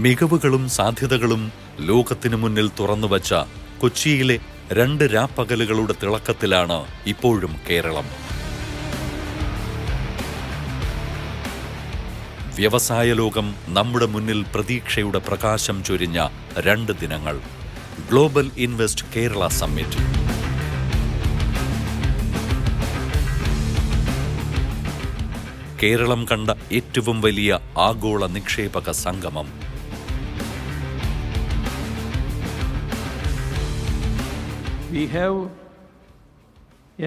മികവുകളും സാധ്യതകളും ലോകത്തിനു മുന്നിൽ തുറന്നുവച്ച കൊച്ചിയിലെ 2 രാപ്പകലുകളുടെ തിളക്കത്തിലാണ് ഇപ്പോഴും കേരളം. വ്യവസായ ലോകം നമ്മുടെ മുന്നിൽ പ്രതീക്ഷയുടെ പ്രകാശം ചൊരിഞ്ഞ 2 ദിനങ്ങൾ. Global invest Kerala summit. Keralam കണ്ട ഏറ്റവും വലിയ ആഗോള നിക്ഷേപക സംഗമം. We have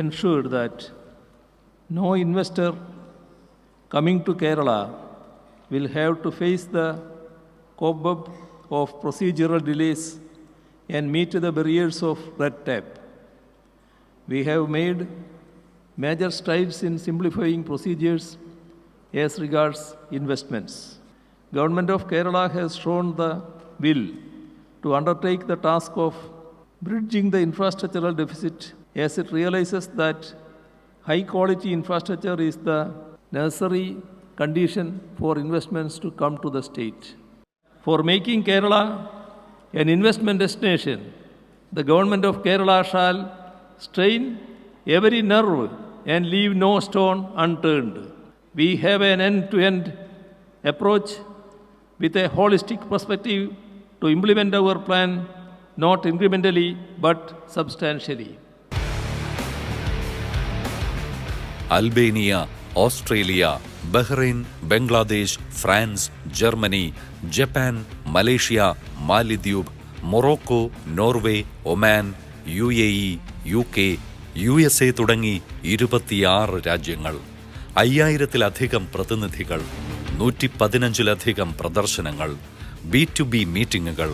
ensured that no investor coming to Kerala will have to face the cobweb of procedural delays and meet the barriers of red tape. We have made major strides in simplifying procedures as regards investments. Government of Kerala has shown the will to undertake the task of bridging the infrastructural deficit as it realizes that high-quality infrastructure is the necessary condition for investments to come to the state. For making Kerala an investment destination, the Government of Kerala shall strain every nerve and leave no stone unturned. We have an end-to-end approach with a holistic perspective to implement our plan, not incrementally but substantially. Albania, Australia, Bahrain, Bangladesh, France, Germany, Japan, Malaysia, മാലിദ്വീപ്, Morocco, Norway, Oman, UAE, UK, USA തുടങ്ങി 26 രാജ്യങ്ങൾ, 5000-ലധികം പ്രതിനിധികൾ, 115-ലധികം പ്രദർശനങ്ങൾ, B2B മീറ്റിംഗുകൾ,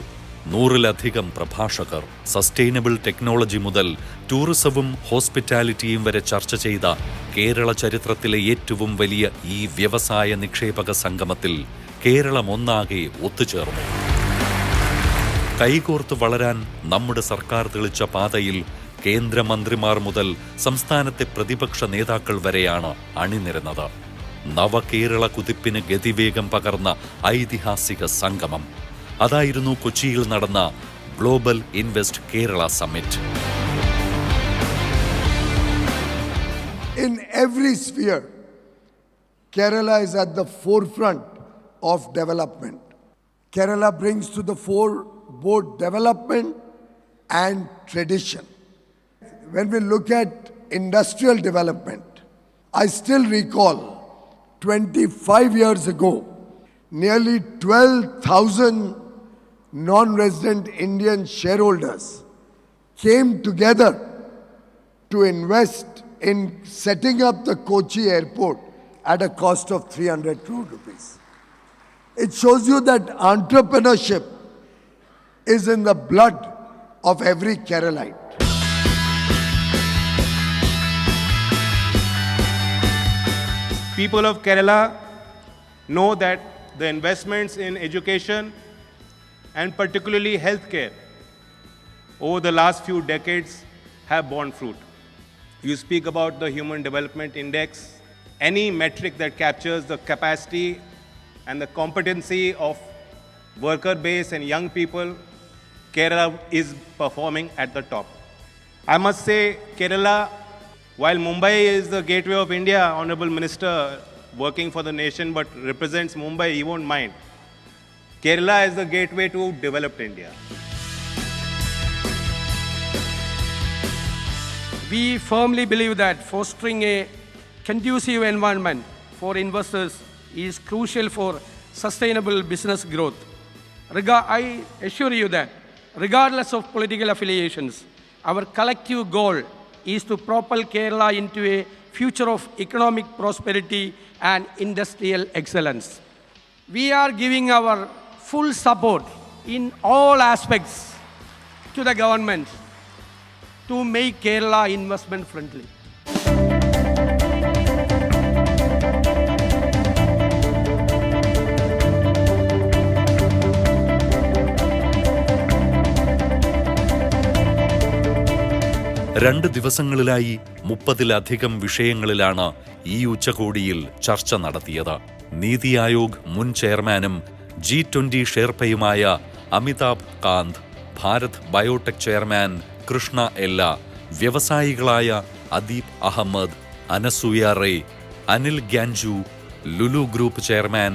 100-ലധികം പ്രഭാഷകർ. Sustainable technology മുതൽ ടൂറിസവും ഹോസ്പിറ്റാലിറ്റിയും വരെ ചർച്ച ചെയ്ത കേരള ചരിത്രത്തിലെ ഏറ്റവും വലിയ ഈ വ്യവസായ നിക്ഷേപക സംഗമത്തിൽ കേരളം ഒന്നാകെ ഒത്തുചേർന്നു. കൈകോർത്ത് വളരാൻ നമ്മുടെ സർക്കാർ തെളിച്ച പാതയിൽ കേന്ദ്രമന്ത്രിമാർ മുതൽ സംസ്ഥാനത്തെ പ്രതിപക്ഷ നേതാക്കൾ വരെയാണ് അണിനിരന്നത്. നവകേരള കുതിപ്പിന് ഗതിവേഗം പകർന്ന ഐതിഹാസിക സംഗമം. അതായിരുന്നു കൊച്ചിയിൽ നടന്ന global invest Kerala summit. In every sphere, Kerala is at the forefront of development. Kerala brings to the fore both development and tradition. When we look at industrial development, I still recall 25 years ago, nearly 12,000 non-resident Indian shareholders came together to invest in setting up the Kochi airport at a cost of 300 crore rupees. It shows you that entrepreneurship is in the blood of every Keralite. People of Kerala know that the investments in education and particularly healthcare over the last few decades have borne fruit. You speak about the Human Development Index, any metric that captures the capacity and the competency of worker base and young people, Kerala is performing at the top. I must say, Kerala, while Mumbai is the gateway of India, Honorable Minister working for the nation but represents Mumbai, he won't mind. Kerala is the gateway to developed India. We firmly believe that fostering a conducive environment for investors is crucial for sustainable business growth. I assure you that regardless of political affiliations, our collective goal is to propel Kerala into a future of economic prosperity and industrial excellence. We are giving our full support in all aspects to the government to make Kerala investment friendly. രണ്ട് ദിവസങ്ങളിലായി 30-ലധികം വിഷയങ്ങളിലാണ് ഈ ഉച്ചകോടിയിൽ ചർച്ച നടത്തിയത്. നീതി ആയോഗ് മുൻ ചെയർമാനും G20 ഷെർപ്പയുമായ Amitabh Kant, Bharat biotech chairman Krishna Ella, വ്യവസായികളായ Adeeb Ahmed, Anasuya Ray, Anil Ganjoo, Lulu group chairman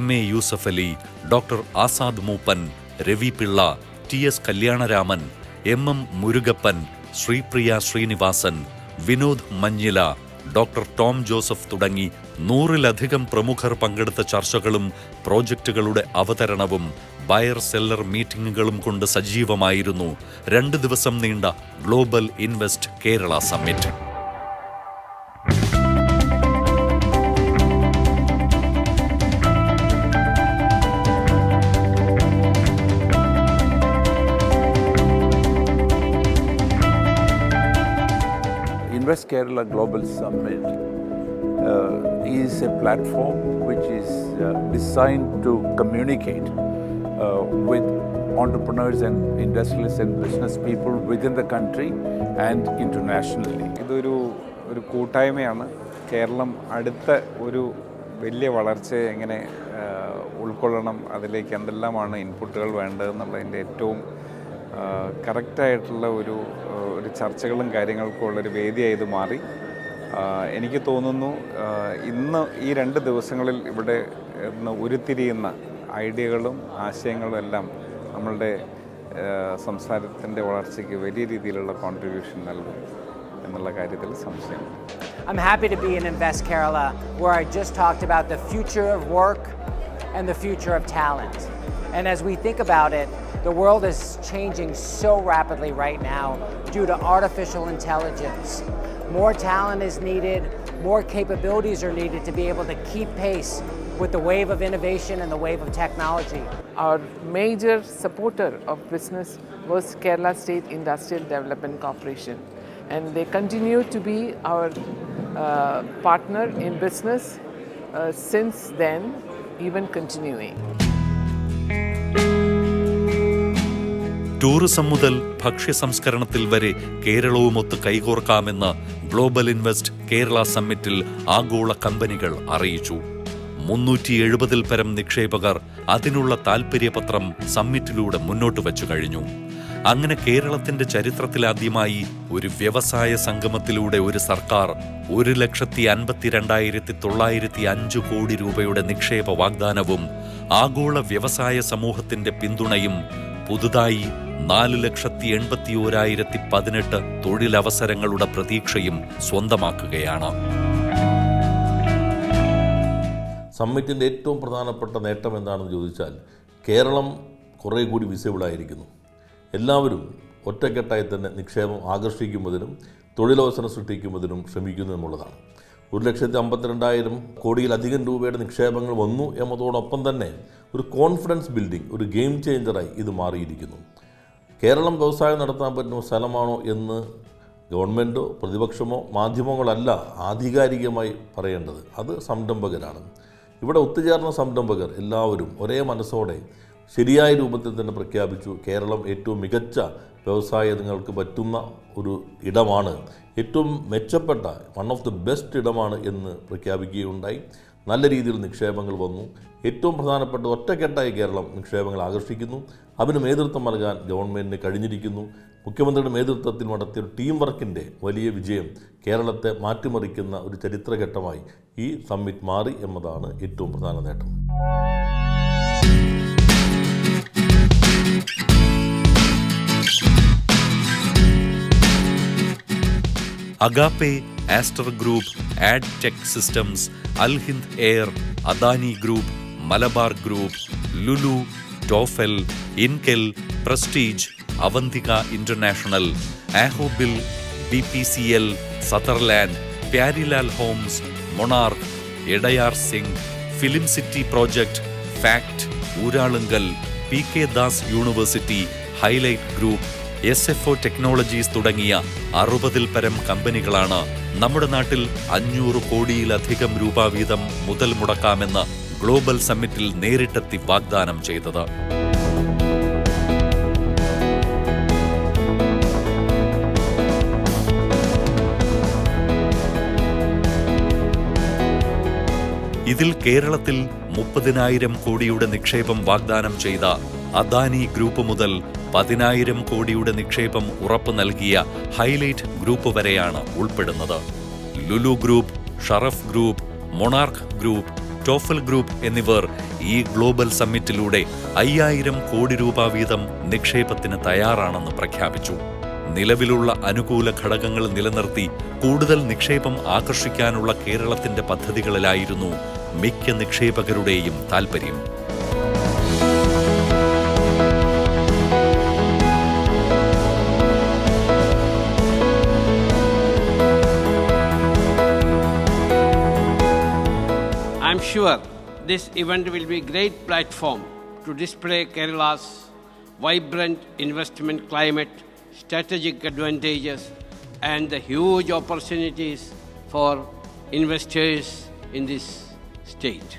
MA Yusuff Ali, doctor Azad Moopen, Ravi Pillai, TS Kalyanaraman, MM Murugappan, Sripriya Srinivasan, Vinod Manjila, doctor Tom Joseph തുടങ്ങി 100-ലധികം പ്രമുഖർ പങ്കെടുത്ത ചർച്ചകളും പ്രോജക്റ്റുകളുടെ അവതരണവും ബയർ സെല്ലർ മീറ്റിംഗുകളും കൊണ്ട് സജീവമായിരുന്നു 2 ദിവസം നീണ്ട global invest Kerala summit. Invest Kerala Global Summit is a platform which is designed to communicate with entrepreneurs and industrialists and business people within the country and internationally. ഇതൊരു കൂട്ടായ്മയാണ്. കേരളം അടുത്ത ഒരു വലിയ വളർച്ചയെ എങ്ങനെ ഉൾക്കൊള്ളണം, അതിലേക്ക് എന്തെല്ലാമാണ് ഇൻപുട്ടുകൾ വേണ്ടതെന്നുള്ളതിൻ്റെ ഏറ്റവും കറക്റ്റായിട്ടുള്ള ഒരു ചർച്ചകളും കാര്യങ്ങൾക്കും ഉള്ളൊരു വേദിയായി ഇത് മാറി. എനിക്ക് തോന്നുന്നു ഇന്ന് ഈ 2 ദിവസങ്ങളിൽ ഇവിടെ ഉരുത്തിരിയുന്ന ഐഡിയകളും ആശയങ്ങളും എല്ലാം നമ്മളുടെ സംസ്ഥാനത്തിൻ്റെ വളർച്ചയ്ക്ക് വലിയ രീതിയിലുള്ള കോൺട്രിബ്യൂഷൻ നൽകും എന്നുള്ള കാര്യത്തിൽ സംശയം. I'm happy to be in Invest Kerala, where I just talked about the future of work and the future of talent. And as we think about it, the world is changing so rapidly right now due to artificial intelligence. More talent is needed, more capabilities are needed to be able to keep pace with the wave of innovation and the wave of technology. Our major supporter of business was Kerala State Industrial Development Corporation, and they continue to be our partner in business since then, even continuing. Tourism മുതൽ ഭക്ഷ്യസംസ്കരണത്തിൽ വരെ കേരളവുമൊത്ത് കൈകോർക്കാമെന്ന് global invest Kerala സമ്മിറ്റിൽ ആഗോള കമ്പനികൾ അറിയിച്ചു. 370-ൽ പരം നിക്ഷേപകർ അതിനുള്ള താൽപര്യപത്രം സമ്മിറ്റിലൂടെ മുന്നോട്ട് വച്ചു കഴിഞ്ഞു. അങ്ങനെ കേരളത്തിന്റെ ചരിത്രത്തിലാദ്യമായി ഒരു വ്യവസായ സംഗമത്തിലൂടെ ഒരു സർക്കാർ 1,52,905 കോടി രൂപയുടെ നിക്ഷേപ വാഗ്ദാനവും ആഗോള വ്യവസായ സമൂഹത്തിന്റെ പിന്തുണയും പുതുതായി 4,81,018 തൊഴിലവസരങ്ങളുടെ പ്രതീക്ഷയും സ്വന്തമാക്കുകയാണ്. സമ്മിറ്റിൻ്റെ ഏറ്റവും പ്രധാനപ്പെട്ട നേട്ടം എന്താണെന്ന് ചോദിച്ചാൽ കേരളം കുറേ കൂടി വിസിബിളായിരിക്കുന്നു. എല്ലാവരും ഒറ്റക്കെട്ടായി തന്നെ നിക്ഷേപം ആകർഷിക്കുന്നതിനും തൊഴിലവസരം സൃഷ്ടിക്കുന്നതിനും ശ്രമിക്കുന്നു എന്നുള്ളതാണ്. 1,52,000 കോടിയിലധികം രൂപയുടെ നിക്ഷേപങ്ങൾ വന്നു എന്നതോടൊപ്പം തന്നെ ഒരു കോൺഫിഡൻസ് ബിൽഡിംഗ്, ഒരു ഗെയിം ചേഞ്ചറായി ഇത് മാറിയിരിക്കുന്നു. കേരളം വ്യവസായം നടത്താൻ പറ്റുന്ന സ്ഥലമാണോ എന്ന് ഗവൺമെൻറ്റോ പ്രതിപക്ഷമോ മാധ്യമങ്ങളല്ല ആധികാരികമായി പറയേണ്ടത്, അത് സംരംഭകരാണ്. ഇവിടെ ഒത്തുചേർന്ന സംരംഭകർ എല്ലാവരും ഒരേ മനസ്സോടെ ശരിയായ രൂപത്തിൽ തന്നെ പ്രഖ്യാപിച്ചു കേരളം ഏറ്റവും മികച്ച വ്യവസായങ്ങൾക്ക് പറ്റുന്ന ഒരു ഇടമാണ്, ഏറ്റവും മെച്ചപ്പെട്ട വൺ ഓഫ് ദി ബെസ്റ്റ് ഇടമാണ് എന്ന് പ്രഖ്യാപിക്കുകയുണ്ടായി. നല്ല രീതിയിൽ നിക്ഷേപങ്ങൾ വന്നു. ഏറ്റവും പ്രധാനപ്പെട്ട ഒറ്റക്കെട്ടായി കേരളം നിക്ഷേപങ്ങൾ ആകർഷിക്കുന്നു. അതിന് നേതൃത്വം നൽകാൻ ഗവൺമെൻറ്റിന് കഴിഞ്ഞിരിക്കുന്നു. മുഖ്യമന്ത്രിയുടെ നേതൃത്വത്തിൽ നടത്തിയ ടീം വർക്കിൻ്റെ വലിയ വിജയം കേരളത്തെ മാറ്റിമറിക്കുന്ന ഒരു ചരിത്രഘട്ടമായി ഈ സമ്മിറ്റ് മാറി എന്നതാണ് ഏറ്റവും പ്രധാന നേട്ടം. Agappe, Aster group, Adtech systems, Al Hind air, Adani group, Malabar group, Lulu, ടോഫെൽ, INKEL, Prestige, Avantika international, Ahobil, BPCL, Sutherland, Pyarilal homes, Monarch, Edayar zinc, film city project, FACT, Uralungal, PK Das university, Highlite group, SFO technologies തുടങ്ങിയ 60-ൽ പരം കമ്പനികളാണ് നമ്മുടെ നാട്ടിൽ 500 കോടിയിലധികം രൂപ വീതം മുതൽ മുടക്കാമെന്ന് ഗ്ലോബൽ സമ്മിറ്റിൽ നേരിട്ടെത്തി വാഗ്ദാനം ചെയ്തത്. ഇതിൽ കേരളത്തിൽ 30,000 കോടിയുടെ നിക്ഷേപം വാഗ്ദാനം ചെയ്ത അദാനി ഗ്രൂപ്പ് മുതൽ 10,000 കോടിയുടെ നിക്ഷേപം ഉറപ്പു നൽകിയ ഹൈലൈറ്റ് ഗ്രൂപ്പ് വരെയാണ് ഉൾപ്പെടുന്നത്. Lulu group, Sharaf group, monarch group, TOEFL group എന്നിവർ ഈ ഗ്ലോബൽ സമ്മിറ്റിലൂടെ 5,000 കോടി രൂപ വീതം നിക്ഷേപത്തിന് തയ്യാറാണെന്ന് പ്രഖ്യാപിച്ചു. നിലവിലുള്ള അനുകൂല ഘടകങ്ങൾ നിലനിർത്തി കൂടുതൽ നിക്ഷേപം ആകർഷിക്കാനുള്ള കേരളത്തിന്റെ പദ്ധതികളിലായിരുന്നു മിക്ക നിക്ഷേപകരുടെയും താൽപര്യം. I'm sure this event will be a great platform to display Kerala's vibrant investment climate, strategic advantages, and the huge opportunities for investors in this state.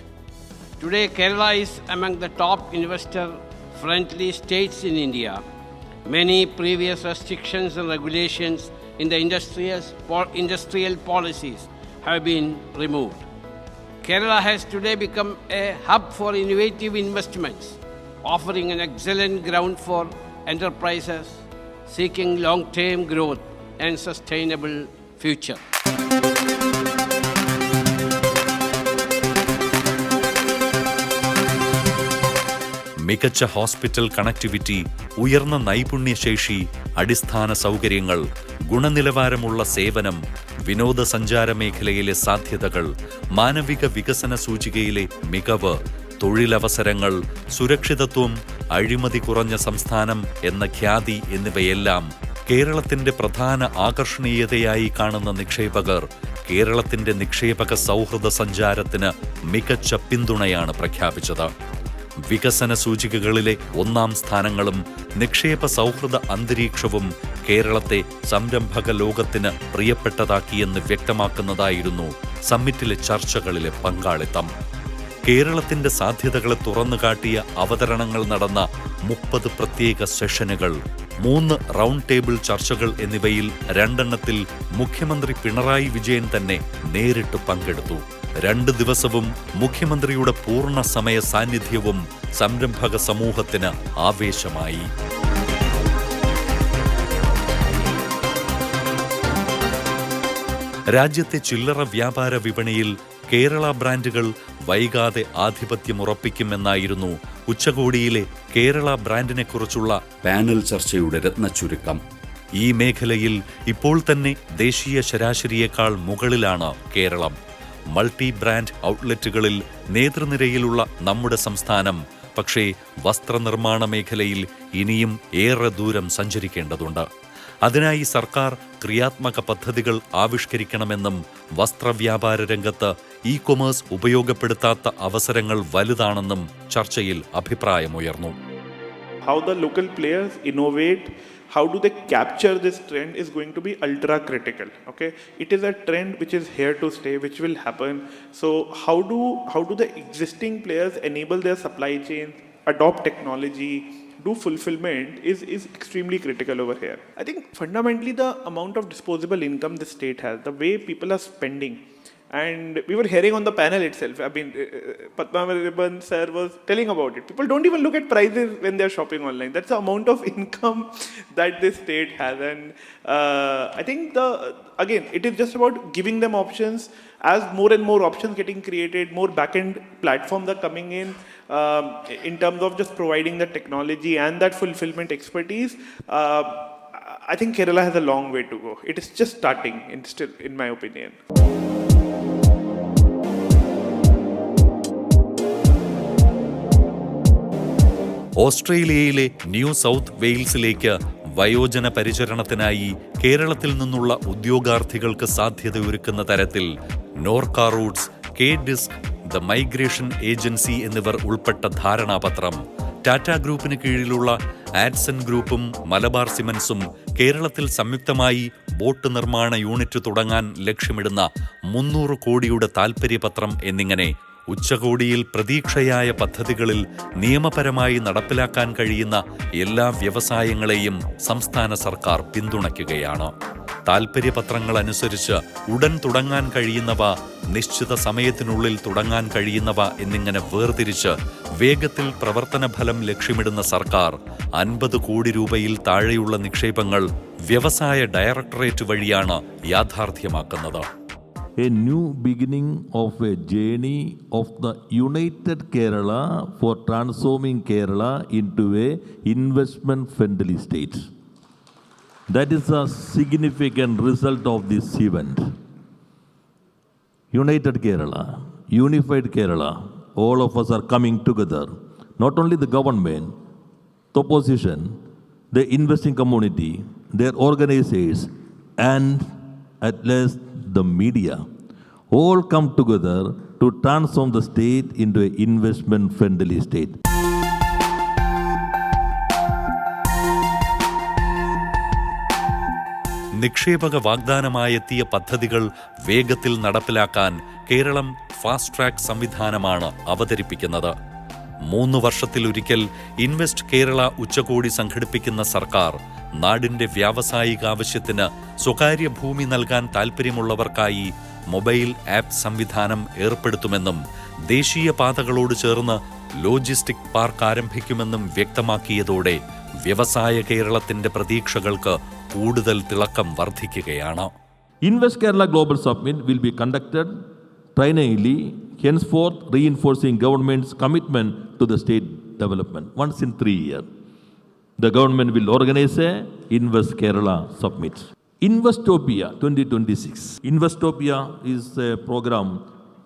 Today, Kerala is among the top investor-friendly states in India. Many previous restrictions and regulations in the industrial policies have been removed. Kerala has today become a hub for innovative investments, offering an excellent ground for enterprises seeking long-term growth and sustainable future. മികച്ച hospital connectivity, ഉയർന്ന നൈപുണ്യശേഷി, അടിസ്ഥാന സൗകര്യങ്ങൾ, ഗുണനിലവാരമുള്ള സേവനം, വിനോദസഞ്ചാര മേഖലയിലെ സാധ്യതകൾ, മാനവിക വികസന സൂചികയിലെ മികവ്, തൊഴിലവസരങ്ങൾ, സുരക്ഷിതത്വം, അഴിമതി കുറഞ്ഞ സംസ്ഥാനം എന്ന ഖ്യാതി എന്നിവയെല്ലാം കേരളത്തിന്റെ പ്രധാന ആകർഷണീയതയായി കാണുന്ന നിക്ഷേപകർ കേരളത്തിന്റെ നിക്ഷേപക സൗഹൃദ സഞ്ചാരത്തിന് മികച്ച പിന്തുണയാണ് പ്രഖ്യാപിച്ചത്. വികസന സൂചികകളിലെ 1ാം സ്ഥാനങ്ങളും നിക്ഷേപ സൗഹൃദ അന്തരീക്ഷവും കേരളത്തെ സംരംഭക ലോകത്തിന് പ്രിയപ്പെട്ടതാക്കിയെന്ന് വ്യക്തമാക്കുന്നതായിരുന്നു സമ്മിറ്റിലെ ചർച്ചകളിലെ പങ്കാളിത്തം. കേരളത്തിന്റെ സാധ്യതകളെ തുറന്നുകാട്ടിയ അവതരണങ്ങൾ നടന്ന 30 പ്രത്യേക സെഷനുകൾ, 3 റൗണ്ട് ടേബിൾ ചർച്ചകൾ എന്നിവയിൽ 2 മുഖ്യമന്ത്രി പിണറായി വിജയൻ തന്നെ നേരിട്ട് പങ്കെടുത്തു. 2 ദിവസവും മുഖ്യമന്ത്രിയുടെ പൂർണ്ണ സമയ സാന്നിധ്യവും സംരംഭക സമൂഹത്തിന് ആവേശമായി. രാജ്യത്തെ ചില്ലറ വ്യാപാര വിപണിയിൽ കേരള ബ്രാൻഡുകൾ വൈകാതെ ആധിപത്യമുറപ്പിക്കുമെന്നായിരുന്നു ഉച്ചകോടിയിലെ കേരള ബ്രാൻഡിനെക്കുറിച്ചുള്ള പാനൽ ചർച്ചയുടെ രത്നച്ചുരുക്കം. ഈ മേഖലയിൽ ഇപ്പോൾ തന്നെ ദേശീയ ശരാശരിയേക്കാൾ മുകളിലാണ് കേരളം. മൾട്ടി ബ്രാൻഡ് ഔട്ട്ലെറ്റുകളിൽ നേതൃനിരയിലുള്ള നമ്മുടെ സംസ്ഥാനം പക്ഷേ വസ്ത്രനിർമ്മാണ മേഖലയിൽ ഇനിയും ഏറെ ദൂരം സഞ്ചരിക്കേണ്ടതുണ്ട്. അതിനായി സർക്കാർ ക്രിയാത്മക പദ്ധതികൾ ആവിഷ്കരിക്കണമെന്നും വസ്ത്രവ്യാപാര രംഗത്ത് ഇ-കൊമേഴ്സ് ഉപയോഗപ്പെടുത്താത്ത അവസരങ്ങൾ വലുതാണെന്നും ചർച്ചയിൽ അഭിപ്രായമുയർന്നു. How the local players innovate, how do they capture this trend is going to be ultra critical. Okay, it is a trend which is here to stay, which will happen. So how do the existing players enable their supply chain, adopt technology, do fulfillment is extremely critical over here. I think fundamentally the amount of disposable income the state has, the way people are spending, and we were hearing on the panel itself, I mean, Padmanabhan sir was telling about it. People don't even look at prices when they're shopping online. That's the amount of income that this state has. And I think again, it is just about giving them options. As more and more options getting created, more back-end platforms are coming in terms of just providing the technology and that fulfillment expertise. I think Kerala has a long way to go. It is just starting, still, in my opinion. ഓസ്ട്രേലിയയിലെ new south വെയിൽസിലേക്ക് വയോജന പരിചരണത്തിനായി കേരളത്തിൽ നിന്നുള്ള ഉദ്യോഗാർത്ഥികൾക്ക് സാധ്യതയൊരുക്കുന്ന തരത്തിൽ Norka Roots, K-disk, the migration agency എന്നിവർ ഉൾപ്പെട്ട ധാരണാപത്രം ടാറ്റ ഗ്രൂപ്പിന് കീഴിലുള്ള ആഡ്സൺ ഗ്രൂപ്പും മലബാർ സിമന്റ്സും കേരളത്തിൽ സംയുക്തമായി ബോട്ട് നിർമ്മാണ യൂണിറ്റ് തുടങ്ങാൻ ലക്ഷ്യമിടുന്ന 300 കോടിയുടെ താൽപര്യപത്രം എന്നിങ്ങനെ ഉച്ചകോടിയിൽ പ്രതീക്ഷയായ പദ്ധതികളിൽ നിയമപരമായി നടപ്പിലാക്കാൻ കഴിയുന്ന എല്ലാ വ്യവസായങ്ങളെയും സംസ്ഥാന സർക്കാർ പിന്തുണയ്ക്കുകയാണ്. താൽപ്പര്യപത്രങ്ങൾ അനുസരിച്ച് ഉടൻ തുടങ്ങാൻ കഴിയുന്നവ, നിശ്ചിത സമയത്തിനുള്ളിൽ തുടങ്ങാൻ കഴിയുന്നവ എന്നിങ്ങനെ വേർതിരിച്ച് വേഗത്തിൽ പ്രവർത്തന ഫലം ലക്ഷ്യമിടുന്ന സർക്കാർ 50 കോടി രൂപയിൽ താഴെയുള്ള നിക്ഷേപങ്ങൾ വ്യവസായ ഡയറക്ടറേറ്റ് വഴിയാണ് യാഥാർത്ഥ്യമാക്കുന്നത്. A new beginning of a journey of the United Kerala for transforming Kerala into a investment-friendly state. That is a significant result of this event. United Kerala, unified Kerala, all of us are coming together. Not only the government, the opposition, the investing community, their organizers, and at last the media, all come together to transform the state into an investment-friendly state. നിക്ഷേപക വാഗ്ദാനമായെത്തിയ പദ്ധതികൾ വേഗത്തിൽ നടപ്പിലാക്കാൻ Keralam fast track സംവിധാനമാണ് അവതരിപ്പിക്കുന്നത്. 3 വർഷത്തിലൊരിക്കൽ invest Kerala ഉച്ചകോടി സംഘടിപ്പിക്കുന്ന സർക്കാർ നാടിന്റെ വ്യാവസായികാവശ്യത്തിന് സ്വകാര്യ ഭൂമി നൽകാൻ താൽപ്പര്യമുള്ളവർക്കായി മൊബൈൽ ആപ്പ് സംവിധാനം ഏർപ്പെടുത്തുമെന്നും ദേശീയ പാതകളോട് ചേർന്ന് ലോജിസ്റ്റിക് പാർക്ക് ആരംഭിക്കുമെന്നും വ്യക്തമാക്കിയതോടെ വ്യവസായ കേരളത്തിന്റെ പ്രതീക്ഷകൾക്ക് കൂടുതൽ തിളക്കം വർദ്ധിക്കുകയാണ്. Invest Kerala Global Summit will be conducted triennially, henceforth reinforcing government's commitment to the state development. Once in 3 years, the government will organize a Invest Kerala Summit. Investopia 2026. Investopia is a program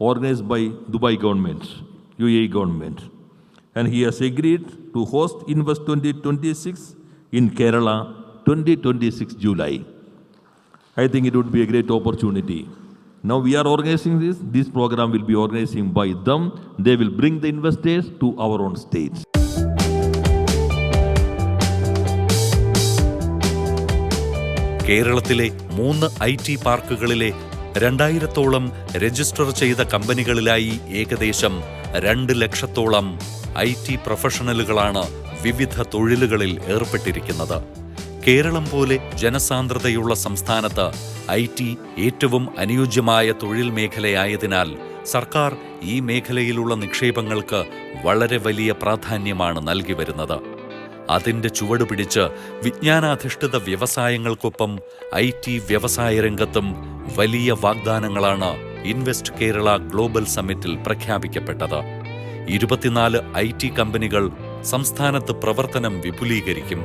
organized by Dubai government, UAE government, and he has agreed to host Invest 2026 in Kerala 2026 July. I think it would be a great opportunity. Now we are organizing this. This program will be organizing by them. They will bring the investors to our own states. കേരളത്തിലെ 3 IT പാർക്കുകളിലെ 2000-ഓളം register ചെയ്ത കമ്പനികളിലായി ഏകദേശം 2 ലക്ഷത്തോളം IT പ്രൊഫഷണലുകളാണ് വിവിധ തൊഴിലുകളിൽ ഏർപ്പെട്ടിരിക്കുന്നത്. കേരളം പോലെ ജനസാന്ദ്രതയുള്ള സംസ്ഥാനത്ത് IT ഏറ്റവും അനുയോജ്യമായ തൊഴിൽ മേഖലയായതിനാൽ സർക്കാർ ഈ മേഖലയിലുള്ള നിക്ഷേപങ്ങൾക്ക് വളരെ വലിയ പ്രാധാന്യമാണ് നൽകി വരുന്നത്. അതിന്റെ ചുവട് പിടിച്ച് വിജ്ഞാനാധിഷ്ഠിത വ്യവസായങ്ങൾക്കൊപ്പം IT വ്യവസായ രംഗത്തും വലിയ വാഗ്ദാനങ്ങളാണ് ഇൻവെസ്റ്റ് കേരള ഗ്ലോബൽ സമ്മിറ്റിൽ പ്രഖ്യാപിക്കപ്പെട്ടത്. 24 IT കമ്പനികൾ സംസ്ഥാനത്ത് പ്രവർത്തനം വിപുലീകരിക്കും.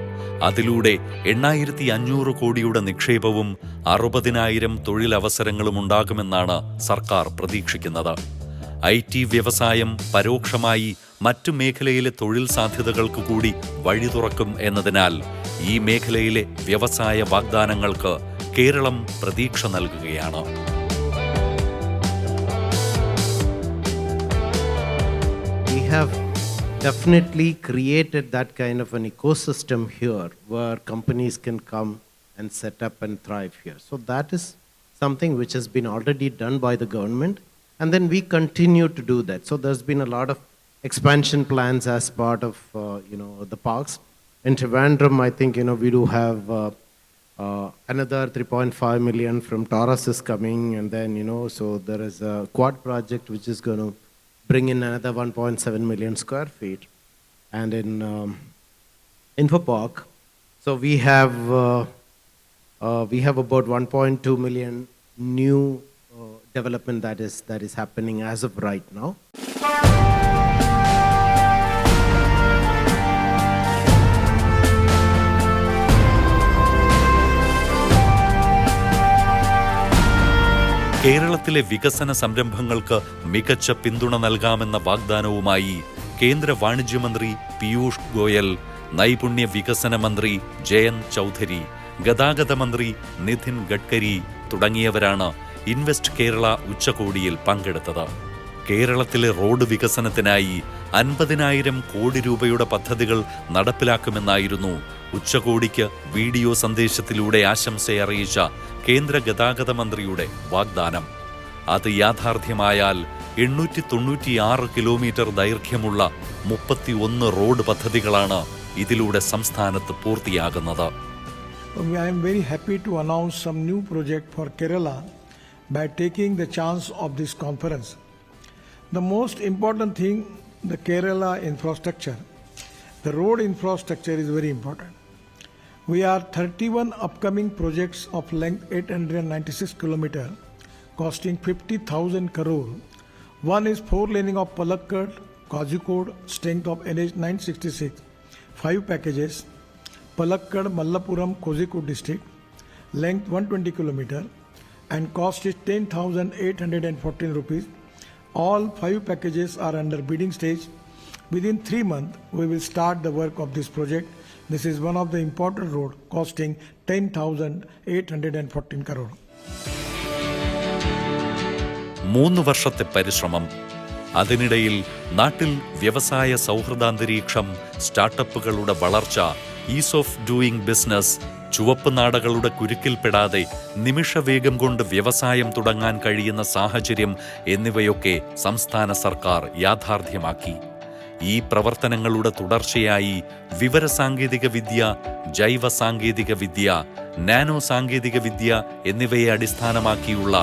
അതിലൂടെ 8,500 കോടിയുടെ നിക്ഷേപവും 60,000 തൊഴിലവസരങ്ങളും ഉണ്ടാകുമെന്നാണ് സർക്കാർ പ്രതീക്ഷിക്കുന്നത്. IT വ്യവസായം പരോക്ഷമായി മറ്റു മേഖലയിലെ തൊഴിൽ സാധ്യതകൾക്ക് കൂടി വഴി തുറക്കും എന്നതിനാൽ ഈ മേഖലയിലെ വ്യവസായ വാഗ്ദാനങ്ങൾക്ക് കേരളം പ്രതീക്ഷ നൽകുകയാണ്. We have definitely created that kind of an ecosystem here where companies can come and set up and thrive here. So that is something which has been already done by the government, and then we continue to do that. So there's been a lot of expansion plans as part of the parks. In Trivandrum, I think we do have another 3.5 million from Taurus is coming, and then so there is a quad project which is going to bring in another 1.7 million square feet. And in Info Park, so we have about 1.2 million new development that is happening as of right now. കേരളത്തിലെ വികസന സംരംഭങ്ങൾക്ക് മികച്ച പിന്തുണ നൽകാമെന്ന വാഗ്ദാനവുമായി കേന്ദ്ര വാണിജ്യമന്ത്രി പീയൂഷ് ഗോയൽ, നൈപുണ്യ വികസന മന്ത്രി ജയന്ത് ചൗധരി, ഗതാഗത മന്ത്രി നിതിൻ ഗഡ്കരി തുടങ്ങിയവരാണ് ഇൻവെസ്റ്റ് കേരള ഉച്ചകോടിയിൽ പങ്കെടുത്തത്. കേരളത്തിലെ റോഡ് വികസനത്തിനായി 50,000 കോടി രൂപയുടെ പദ്ധതികൾ നടപ്പിലാക്കുമെന്നായിരുന്നു ഉച്ചകോടിക്ക് വീഡിയോ സന്ദേശത്തിലൂടെ ആശംസയറിയിച്ച കേന്ദ്ര ഗതാഗത മന്ത്രിയുടെ വാഗ്ദാനം. അത് യാഥാർത്ഥ്യമായാൽ 896 കിലോമീറ്റർ ദൈർഘ്യമുള്ള 31 റോഡ് പദ്ധതികളാണ് ഇതിലൂടെ സംസ്ഥാനത്ത് പൂർത്തിയാകുന്നത്. I am very happy to announce some new project for Kerala by taking the chance of this conference. The most important thing, the Kerala infrastructure. The road infrastructure is very important. We have 31 upcoming projects of length 896 km, costing 50,000 crore. One is 4-laning of Palakkad, Kozhikode, strength of NH 966, 5 packages. Palakkad, Mallapuram, Kozhikode district, length 120 km, and cost is 10,814 rupees. All 5 packages are under bidding stage. Within 3 months, we will start the work of this project. This is one of the important road costing 10,814 crore. 3 വർഷത്തെ പരിശ്രമം. അതിനിടയിൽ നാട്ടിൽ വ്യവസായ സൗഹൃദാന്തരീക്ഷം, സ്റ്റാർട്ടപ്പുകളുടെ വളർച്ച, is of doing business, ചുവപ്പ് നാടകളുടെ കുരുക്കിൽപ്പെടാതെ നിമിഷവേഗം കൊണ്ട് വ്യവസായം തുടങ്ങാൻ കഴിയുന്ന സാഹചര്യം എന്നിവയൊക്കെ സംസ്ഥാന സർക്കാർ യാഥാർത്ഥ്യമാക്കി. ഈ പ്രവർത്തനങ്ങളുടെ തുടർച്ചയായി വിവരസാങ്കേതിക വിദ്യ, ജൈവ സാങ്കേതിക വിദ്യ, നാനോ സാങ്കേതിക വിദ്യ എന്നിവയെ അടിസ്ഥാനമാക്കിയുള്ള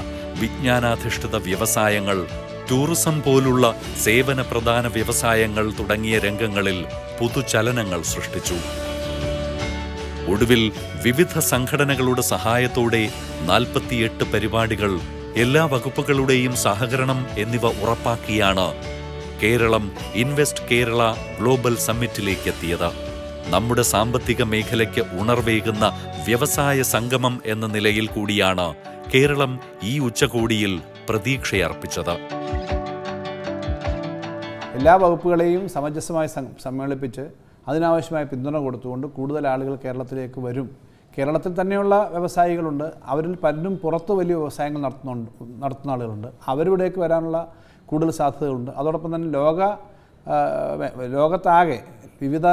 വിജ്ഞാനാധിഷ്ഠിത വ്യവസായങ്ങൾ, ടൂറിസം പോലുള്ള സേവന പ്രധാന വ്യവസായങ്ങൾ തുടങ്ങിയ രംഗങ്ങളിൽ പുതുചലനങ്ങൾ സൃഷ്ടിച്ചു. ഒടുവിൽ വിവിധ സംഘടനകളുടെ സഹായത്തോടെ 48 പരിപാടികൾ, എല്ലാ വകുപ്പുകളുടെയും സഹകരണം എന്നിവ ഉറപ്പാക്കിയാണ് കേരളം ഇൻവെസ്റ്റ് കേരള ഗ്ലോബൽ സമ്മിറ്റിലേക്ക് എത്തിയത്. നമ്മുടെ സാമ്പത്തിക മേഖലയ്ക്ക് ഉണർവേകുന്ന വ്യവസായ സംഗമം എന്ന നിലയിൽ കൂടിയാണ് കേരളം ഈ ഉച്ചകോടിയിൽ പ്രതീക്ഷയർപ്പിച്ചത്. എല്ലാ വകുപ്പുകളെയും സമഞ്ജസമായി സമ്മേളിപ്പിച്ച് അതിനാവശ്യമായ പിന്തുണ കൊടുത്തുകൊണ്ട് കൂടുതൽ ആളുകൾ കേരളത്തിലേക്ക് വരും. കേരളത്തിൽ തന്നെയുള്ള വ്യവസായികളുണ്ട്, അവരിൽ പലരും പുറത്ത് വലിയ വ്യവസായങ്ങൾ നടത്തുന്ന ആളുകളുണ്ട്. അവരിവിടേക്ക് വരാനുള്ള കൂടുതൽ സാധ്യതകളുണ്ട്. അതോടൊപ്പം തന്നെ ലോകത്താകെ വിവിധ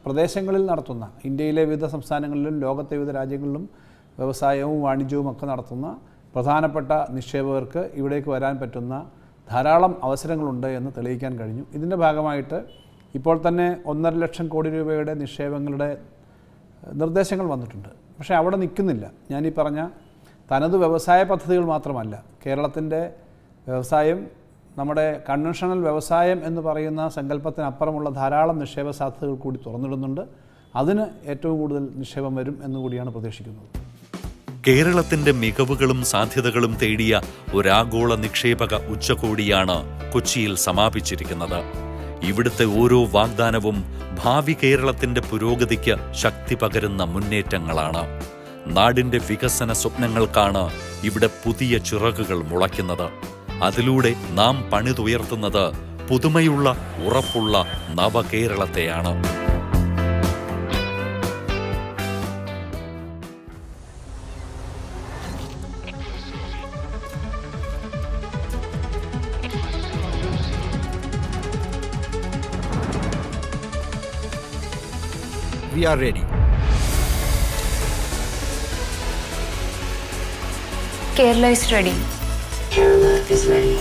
പ്രദേശങ്ങളിൽ നടത്തുന്ന, ഇന്ത്യയിലെ വിവിധ സംസ്ഥാനങ്ങളിലും ലോകത്തെ വിവിധ രാജ്യങ്ങളിലും വ്യവസായവും വാണിജ്യവും ഒക്കെ നടത്തുന്ന പ്രധാനപ്പെട്ട നിക്ഷേപകർക്ക് ഇവിടേക്ക് വരാൻ പറ്റുന്ന ധാരാളം അവസരങ്ങളുണ്ട് എന്ന് തെളിയിക്കാൻ കഴിഞ്ഞു. ഇതിൻ്റെ ഭാഗമായിട്ട് ഇപ്പോൾ തന്നെ 1.5 ലക്ഷം കോടി രൂപയുടെ നിക്ഷേപങ്ങളുടെ നിർദ്ദേശങ്ങൾ വന്നിട്ടുണ്ട്. പക്ഷേ അവിടെ നിൽക്കുന്നില്ല. ഞാനീ പറഞ്ഞ തനത് വ്യവസായ പദ്ധതികൾ മാത്രമല്ല, കേരളത്തിൻ്റെ വ്യവസായം നമ്മുടെ കൺവെൻഷണൽ വ്യവസായം എന്ന് പറയുന്ന സങ്കല്പത്തിനപ്പുറമുള്ള ധാരാളം നിക്ഷേപ സാധ്യതകൾ കൂടി തുറന്നിടുന്നുണ്ട്. അതിന് ഏറ്റവും കൂടുതൽ നിക്ഷേപം വരും എന്നുകൂടിയാണ് പ്രതീക്ഷിക്കുന്നത്. കേരളത്തിന്റെ മികവുകളും സാധ്യതകളും തേടിയ ഒരാഗോള നിക്ഷേപക ഉച്ചകോടിയാണ് കൊച്ചിയിൽ സമാപിച്ചിരിക്കുന്നത്. ഇവിടുത്തെ ഓരോ വാഗ്ദാനവും ഭാവി കേരളത്തിന്റെ പുരോഗതിക്ക് ശക്തി പകരുന്ന മുന്നേറ്റങ്ങളാണ്. നാടിന്റെ വികസന സ്വപ്നങ്ങൾക്കാണ് ഇവിടെ പുതിയ ചിറകുകൾ മുളയ്ക്കുന്നത്. അതിലൂടെ നാം പണിതുയർത്തുന്നത് പുതുമയുള്ള, ഉറപ്പുള്ള നവകേരളത്തെയാണ്. We are ready. Kerala is ready. Kerala is ready.